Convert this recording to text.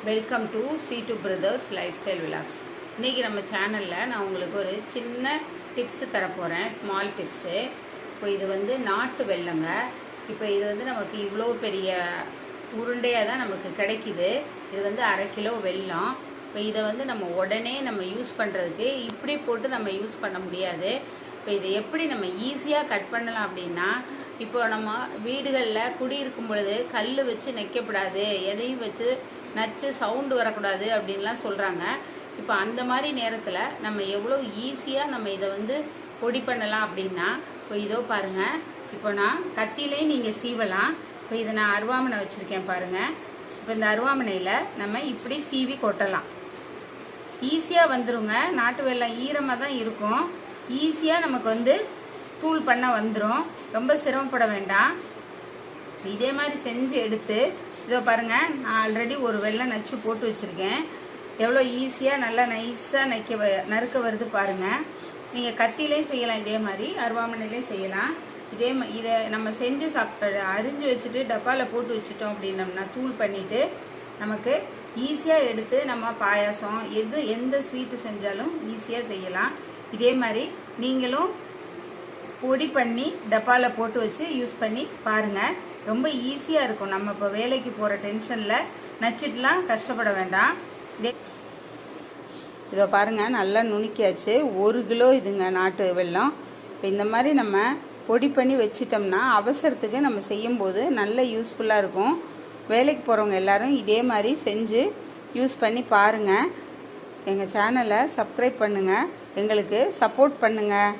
Welcome to C2 brothers life style vlogs. இன்றைக்கி நம்ம சேனலில் நான் உங்களுக்கு ஒரு சின்ன டிப்ஸு தரப்போகிறேன், ஸ்மால் டிப்ஸு. இப்போ இது வந்து நாட்டு வெல்லங்க. இப்போ இது வந்து நமக்கு இவ்வளோ பெரிய உருண்டையாக தான் நமக்கு கிடைக்கிது. இது வந்து 1/2 கிலோ வெல்லம். இப்போ இதை வந்து நம்ம உடனே நம்ம யூஸ் பண்ணுறதுக்கு இப்படி போட்டு நம்ம யூஸ் பண்ண முடியாது. இப்போ இதை எப்படி நம்ம ஈஸியாக கட் பண்ணலாம் அப்படின்னா, இப்போ நம்ம வீடுகளில் குடியிருக்கும் பொழுது கல் வச்சு நெக்கப்படாது, எதையும் வச்சு நச்சு சவுண்டு வரக்கூடாது அப்படின்லாம் சொல்கிறாங்க. இப்போ அந்த மாதிரி நேரத்தில் நம்ம எவ்வளோ ஈஸியாக நம்ம இதை வந்து பொடி பண்ணலாம் அப்படின்னா, இப்போ இதோ பாருங்கள், இப்போ நான் கத்தியிலே நீங்கள் சீவலாம். இப்போ இதை நான் அருவாமனை வச்சுருக்கேன் பாருங்கள். இப்போ இந்த அருவாமனையில் நம்ம இப்படி சீவி கொட்டலாம். ஈஸியாக வந்துடுங்க. நாட்டு வெல்லம் ஈரமாக தான் இருக்கும். ஈஸியாக நமக்கு வந்து தூள் பண்ண வந்துடும். ரொம்ப சிரமப்பட வேண்டாம். இதே மாதிரி செஞ்சு எடுத்து இதோ பாருங்கள், நான் ஆல்ரெடி ஒரு வெல்லம் நச்சு போட்டு வச்சுருக்கேன். எவ்வளோ ஈஸியாக நல்லா நைஸாக நறுக்க வருது பாருங்கள். நீங்கள் கத்திலையும் செய்யலாம், இதே மாதிரி அருவாமனையிலையும் செய்யலாம். இதை நம்ம செஞ்சு அரிஞ்சு வச்சுட்டு டப்பாவில் போட்டு வச்சுட்டோம் அப்படின்னம்னா தூள் பண்ணிவிட்டு நமக்கு ஈஸியாக எடுத்து நம்ம பாயாசம் எந்த ஸ்வீட்டு செஞ்சாலும் ஈஸியாக செய்யலாம். இதே மாதிரி நீங்களும் பொடி பண்ணி டப்பாவில் போட்டு வச்சு யூஸ் பண்ணி பாருங்கள். ரொம்ப ஈஸியாக இருக்கும். நம்ம இப்போ வேலைக்கு போகிற டென்ஷனில் நச்சிட்டுலாம் கஷ்டப்பட வேண்டாம். இதை பாருங்கள், நல்லா நுணுக்கியாச்சு. 1 கிலோ இதுங்க நாட்டு வெல்லம். இப்போ இந்த மாதிரி நம்ம பொடி பண்ணி வச்சிட்டோம்னா அவசரத்துக்கு நம்ம செய்யும்போது நல்ல யூஸ்ஃபுல்லாக இருக்கும். வேலைக்கு போகிறவங்க எல்லாரும் இதே மாதிரி செஞ்சு யூஸ் பண்ணி பாருங்கள். எங்கள் சேனலை சப்ஸ்கிரைப் பண்ணுங்கள், எங்களுக்கு சப்போர்ட் பண்ணுங்கள்.